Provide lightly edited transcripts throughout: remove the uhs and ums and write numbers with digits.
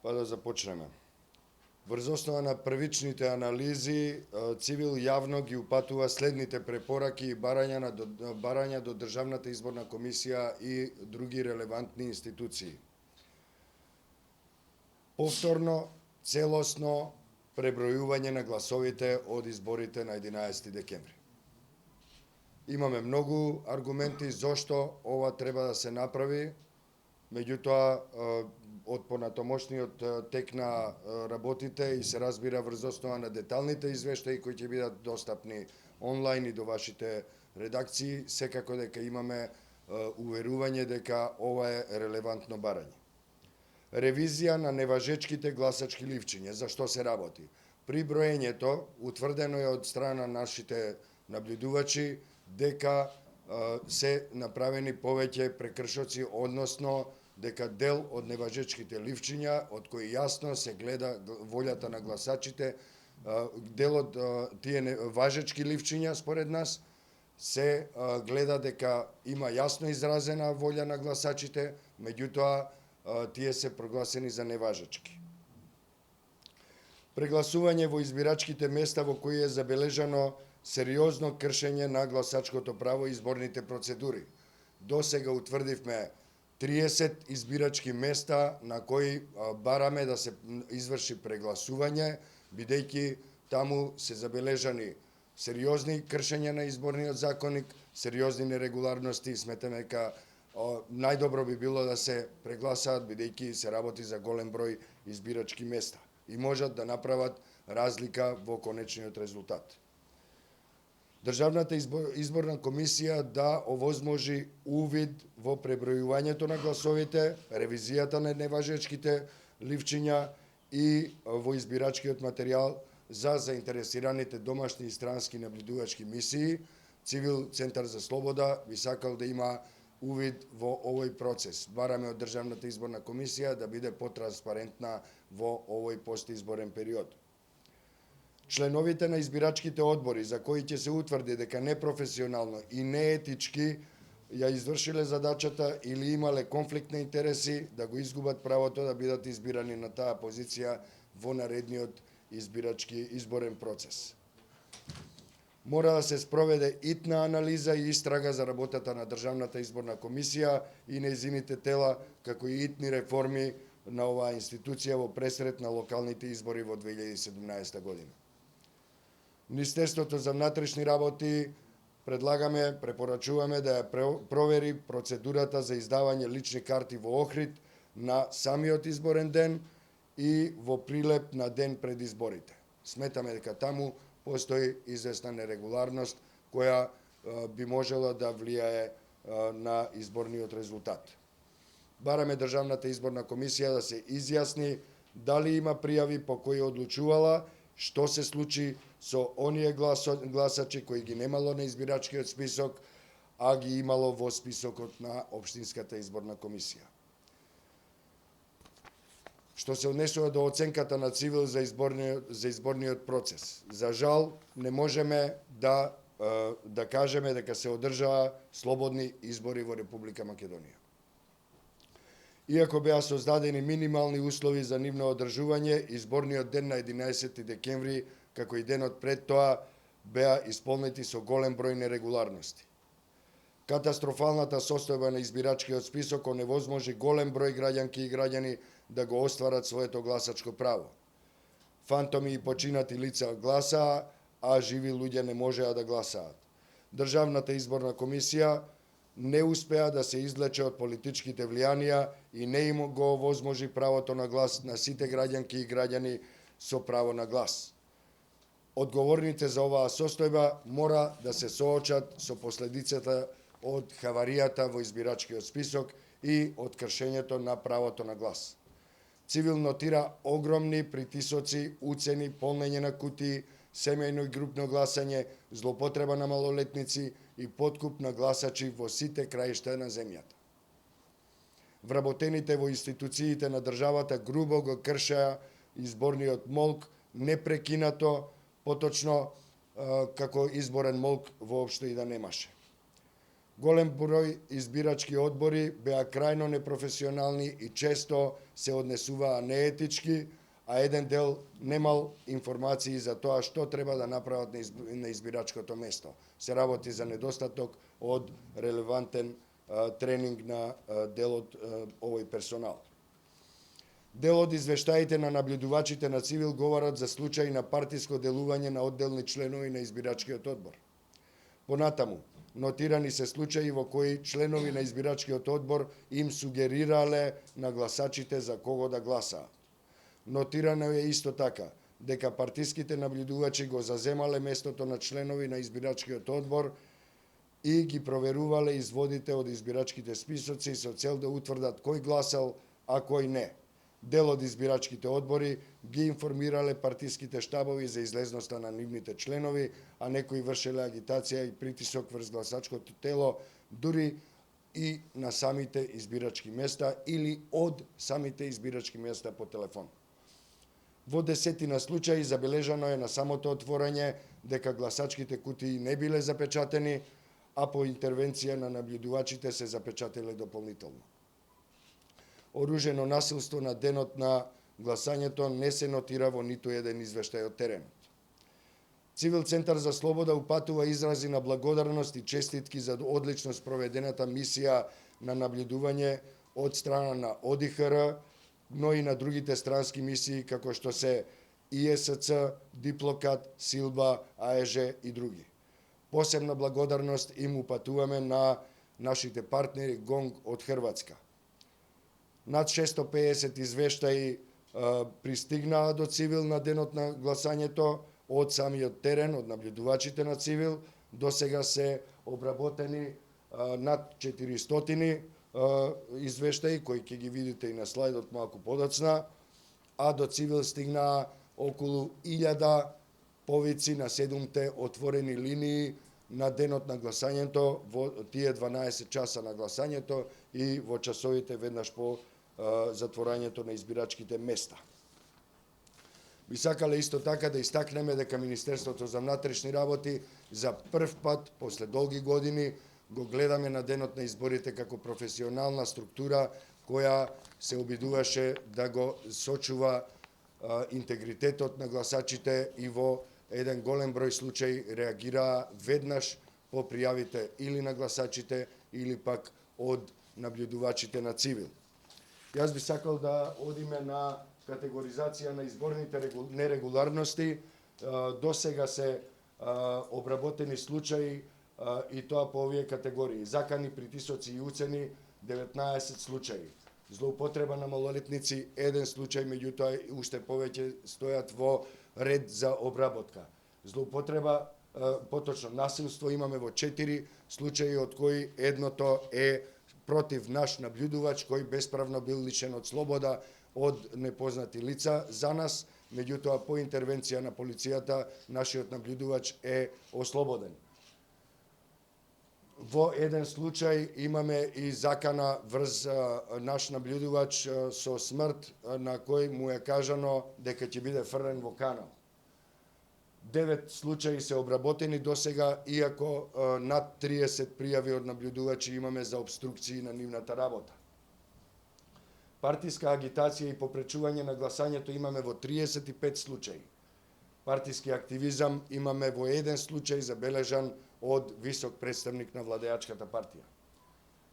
Па да започнеме. Врз основа на првичните анализи, Цивил јавно ги упатува следните препораки и барања до Државната изборна комисија и други релевантни институции. Повторно, целосно пребројување на гласовите од изборите на 11 декември. Имаме многу аргументи зошто ова треба да се направи, меѓутоа од понатомошниот тек на работите и се разбира врз основа на деталните извештаи кои ќе бидат достапни онлайн и до вашите редакции, секако дека имаме уверување дека ова е релевантно барање. Ревизија на неважечките гласачки ливчиња. За што се работи? При броењето утврдено е од страна на нашите наблюдувачи дека се направени повеќе прекршоци, односно дека дел од неважечките ливчиња, од кои јасно се гледа волјата на гласачите, дел од тие важечки ливчиња, според нас, се гледа дека има јасно изразена волја на гласачите, меѓутоа тие се прогласени за неважечки. Прегласување во избирачките места во кои е забележано сериозно кршење на гласачкото право и изборните процедури. До сега утврдивме 30 избирачки места на кои бараме да се изврши прегласување, бидејќи таму се забележани сериозни кршења на изборниот законник, сериозни нерегуларности, сметаме дека најдобро би било да се прегласаат, бидејќи се работи за голем број избирачки места и можат да направат разлика во конечниот резултат. Државната изборна комисија да овозможи увид во пребројувањето на гласовите, ревизијата на неважечките ливчиња и во избирачкиот материјал за заинтересираните домашни и странски наблюдувачки мисии. Цивил Центар за слобода би сакал да има увид во овој процес. Бараме од Државната изборна комисија да биде потранспарентна во овој постизборен период. Членовите на избирачките одбори за кои ќе се утврди дека непрофесионално и неетички ја извршиле задачата или имале конфликт на интереси, да го изгубат правото да бидат избирани на таа позиција во наредниот изборен процес. Мора да се спроведе итна анализа и истрага за работата на Државната изборна комисија и нејзините тела, како и итни реформи на оваа институција во пресрет на локалните избори во 2017 година. Министерството за внатрешни работи препорачуваме да ја провери процедурата за издавање лични карти во Охрид на самиот изборен ден и во прилеп на ден пред изборите. Сметаме дека таму постои известна нерегуларност која би можела да влијае на изборниот резултат. Бараме Државната изборна комисија да се изјасни дали има пријави по кои одлучувала, што се случи со оние гласачи кои ги немало на избирачкиот список, а ги имало во списокот на Општинската изборна комисија. Што се однесува до оценката на Цивил за изборниот процес. За жал, не можеме да кажеме дека се одржаа слободни избори во Република Македонија. Иако беа создадени минимални услови за нивно одржување, изборниот ден на 11 декември, како и денот пред тоа, беа исполнети со голем број нерегуларности. Катастрофалната состојба на избирачкиот список оневозможи голем број граѓанки и граѓани да го остварат своето гласачко право. Фантоми и починати лица гласаа, а живи луѓе не можеа да гласаат. Државната изборна комисија не успеа да се излече од политичките влијанија и не им го овозможи правото на глас на сите граѓанки и граѓани со право на глас. Одговорните за оваа состојба мора да се соочат со последицата од хаваријата во избирачкиот список и од кршењето на правото на глас. Цивил нотира огромни притисоци, уцени, полнење на кутии, семејно и групно гласање, злоупотреба на малолетници и подкуп на гласачи во сите краишта на земјата. Вработените во институциите на државата грубо го кршеа изборниот молк непрекинато, поточно како изборен молк воопшто и да немаше. Голем број избирачки одбори беа крајно непрофесионални и често се однесуваа неетички, а еден дел немал информации за тоа што треба да направат на избирачкото место. Се работи за недостаток од релевантен тренинг на дел од овој персонал. Дел од извештаите на наблюдувачите на Цивил говорат за случаи на партиско делување на одделни членови на избирачкиот одбор. Понатаму, нотирани се случаи во кои членови на избирачкиот одбор им сугерирале на гласачите за кого да гласаат. Нотирано е исто така дека партиските наблюдувачи го заземале местото на членови на избирачкиот одбор и ги проверувале изводите од избирачките списоци со цел да утврдат кој гласал, а кој не. Дел од избирачките одбори ги информирале партиските штабови за излезноста на нивните членови, а некои вршеле агитација и притисок врз гласачкото тело, дури и на самите избирачки места или од самите избирачки места по телефон. Во десетина случаи забележано е на самото отворање дека гласачките кутии не биле запечатени, а по интервенција на наблюдувачите се запечатиле дополнително. Оружено насилство на денот на гласањето не се нотира во ниту еден извештај од теренот. Цивил Центар за слобода упатува изрази на благодарност и честитки за одлично спроведената мисија на наблюдување од страна на ОДИХР, но и на другите странски мисии како што се ИСЦ, Диплокат, Силба, АЕЖ и други. Посебна благодарност им упатуваме на нашите партнери ГОНГ од Хрватска. Над 650 извештаи пристигнаа до Цивил на денот на гласањето од самиот терен, од наблюдувачите на Цивил. До сега се обработени над 400 извештаи, кои ќе ги видите и на слайдот малку подоцна, а до Цивил стигнаа околу 1000 повици на 7 отворени линии на денот на гласањето, во тие 12 часа на гласањето и во часовите веднаш по затворањето на избирачките места. Би сакале исто така да истакнеме дека Министерството за внатрешни работи за прв пат после долги години го гледаме на денот на изборите како професионална структура која се обидуваше да го сочува интегритетот на гласачите и во еден голем број случаи реагираа веднаш по пријавите или на гласачите или пак од наблюдувачите на Цивил. Јас би сакал да одиме на категоризација на изборните нерегуларности. До сега се обработени случаи и тоа по овие категории. Закани, притисоци и уцени 19 случаи. Злоупотреба на малолетници 1 случај, меѓутоа уште повеќе стојат во ред за обработка. Злоупотреба, поточно насилство имаме во 4 случаи, од кои едното е против наш наблюдувач кој бесправно бил лишен од слобода од непознати лица за нас, меѓутоа по интервенција на полицијата нашиот наблюдувач е ослободен. Во еден случај имаме и закана врз наш наблюдувач со смрт на кој му е кажано дека ќе биде фрлен во канал. 9 случаи се обработени до сега, иако над 30 пријави од наблюдувачи имаме за обструкции на нивната работа. Партиска агитација и попречување на гласањето имаме во 35 случаи. Партиски активизам имаме во 1 случај забележан од висок представник на владеачката партија.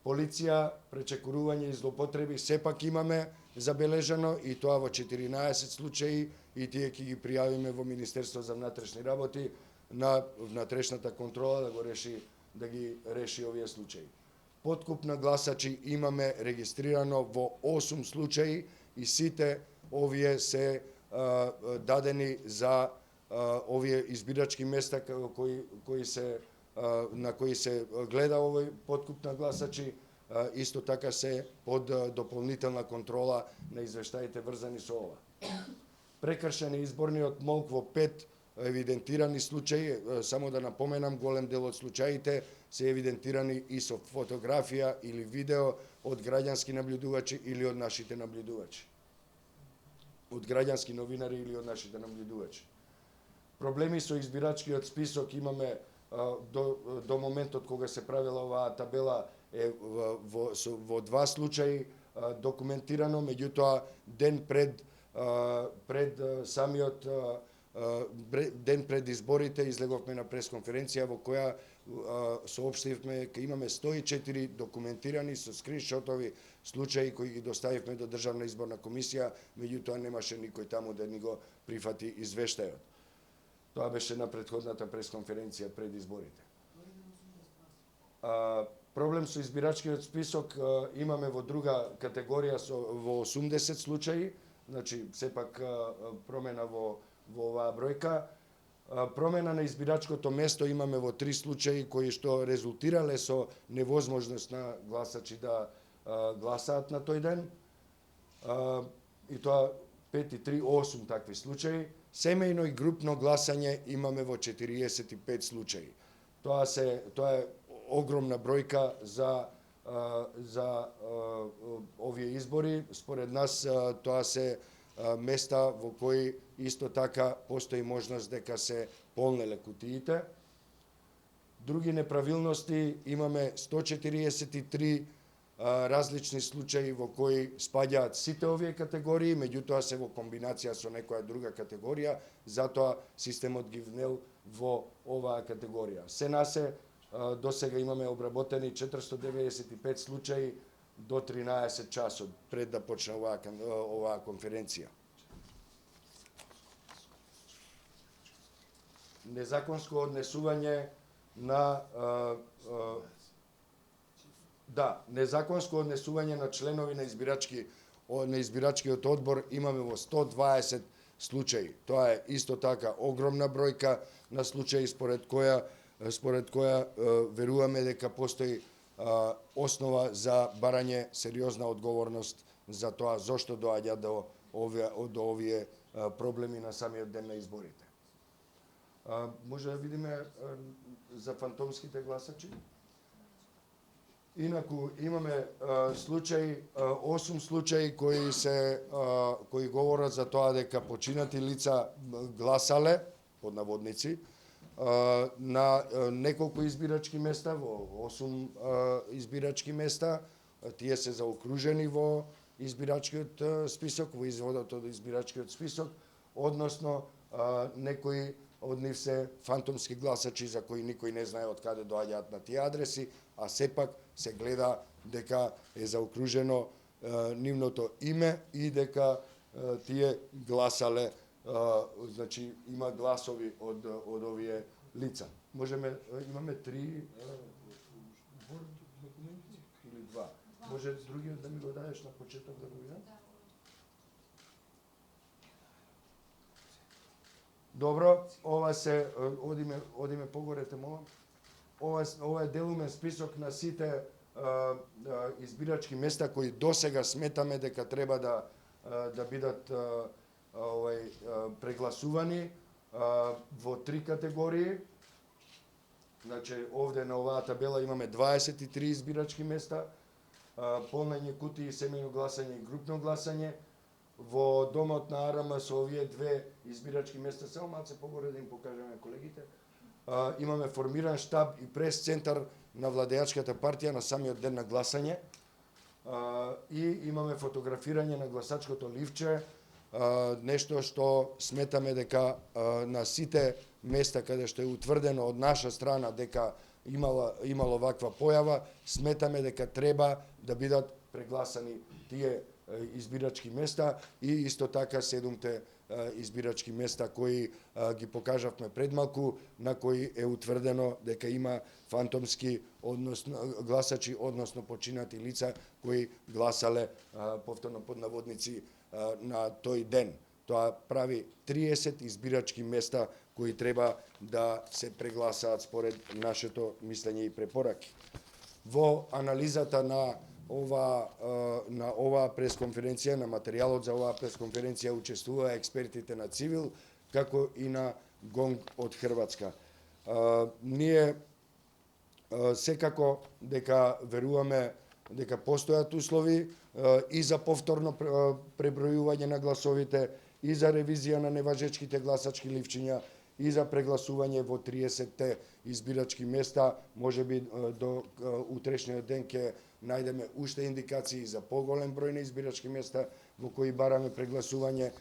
Полиција, пречекорување и злоупотреби сепак имаме забележано и тоа во 14 случаи и тие ќе ги пријавиме во Министерство за внатрешни работи на внатрешната контрола да ги реши овие случаи. Подкуп на гласачи имаме регистрирано во 8 случаи и сите овие се дадени за овие избирачки места на кои се гледа овој подкуп на гласачи, исто така се под дополнителна контрола на извештаите врзани со ова. Прекршен е изборниот молк во 5 евидентирани случаи, само да напоменам, голем дел од случаите се евидентирани и со фотографија или видео од граѓански наблюдувачи или од нашите наблюдувачи. Од граѓански новинари или од нашите наблюдувачи. Проблеми со избирачкиот список имаме до моментот кога се правила оваа табела е во два случаи документирано, меѓутоа ден пред самиот ден пред изборите излеговме на пресконференција во која соопштивме дека имаме 104 документирани со скриншотови случаи кои ги доставивме до Државна изборна комисија, меѓутоа немаше никој таму да ни го прифати извештајот. Тоа беше на претходната пресконференција пред изборите. Проблем со избирачкиот список имаме во друга категорија во 80 случаи, значи сепак промена во оваа бројка. Промена на избирачкото место имаме во 3 случаи кои што резултирале со невозможност на гласачи да гласаат на тој ден. И тоа 5 и 3, 8 такви случаи. Семејно и групно гласање имаме во 45 случаи. Тоа е огромна бројка за овие избори. Според нас тоа се места во кои исто така постои можност дека се полнеле кутиите. Други неправилности имаме 143 различни случаи во кои спаѓаат сите овие категории, меѓутоа се во комбинација со некоја друга категорија, затоа системот ги внел во оваа категорија. Се насе до сега имаме обработени 495 случаи до 13 часот пред да почне оваа конференција. Незаконско однесување на незаконско однесување на членови на избирачкиот одбор имаме во 120 случаи. Тоа е исто така огромна бројка на случаи според која веруваме дека постои основа за барање сериозна одговорност за тоа зошто доаѓа до овие проблеми на самиот ден на изборите. Може да видиме за фантомските гласачи. Инаку имаме случаи, 8 случаи кои говорат за тоа дека починати лица гласале под наводници на неколку избирачки места, во 8 избирачки места. Тие се заокружени во избирачкиот список, во изводот од избирачкиот список, односно некои од нив се фантомски гласачи за кои никој не знае од каде доаѓаат на тие адреси, а сепак се гледа дека е заокружено нивното име и дека тие гласале, значи има гласови од овие лица. Имаме 3 документи или 2. Може другиот да ми го дадеш на почеток да го видам? Добро, ова се одиме погоре, те молам. Ова е делумен список на сите избирачки места кои досега сметаме дека треба да бидат прегласувани во 3 категории. Значи овде на оваа табела имаме 23 избирачки места, полнење кутии, семејно гласање и групно гласање. Во домот на АРМ со овие 2 избирачки места, само малце погоре да им покажеме колегите, имаме формиран штаб и прес-центар на владеачката партија на самиот ден на гласање и имаме фотографирање на гласачкото ливче, нешто што сметаме дека на сите места каде што е утврдено од наша страна дека имало ваква појава, сметаме дека треба да бидат прегласани тие избирачки места и исто така 7 избирачки места кои ги покажавме пред малку, на кои е утврдено дека има фантомски гласачи, односно починати лица кои гласале повторно под наводници на тој ден. Тоа прави 30 избирачки места кои треба да се прегласаат според нашето мислење и препораки. Во анализата на оваа пресконференција, на материјалот за оваа пресконференција учествуваа експертите на Цивил, како и на ГОНГ од Хрватска. Ние секако дека веруваме дека постојат услови и за повторно пребројување на гласовите, и за ревизија на неважечките гласачки ливчиња, и за прегласување во 30 избирачки места. Може би до утрешниот ден ќе најдеме уште индикации за поголем број на избирачки места во кои бараме прегласување.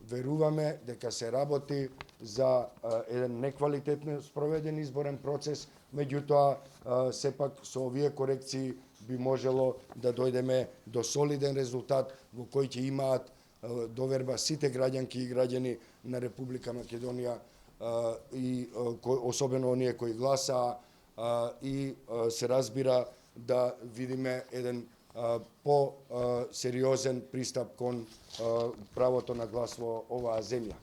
Веруваме дека се работи за еден неквалитетно спроведен изборен процес, меѓутоа сепак со овие корекции би можело да дојдеме до солиден резултат во кој ќе имаат доверба сите граѓанки и граѓани на Република Македонија и особено оние кои гласаа и се разбира да видиме еден по-сериозен пристап кон правото на глас во оваа земја.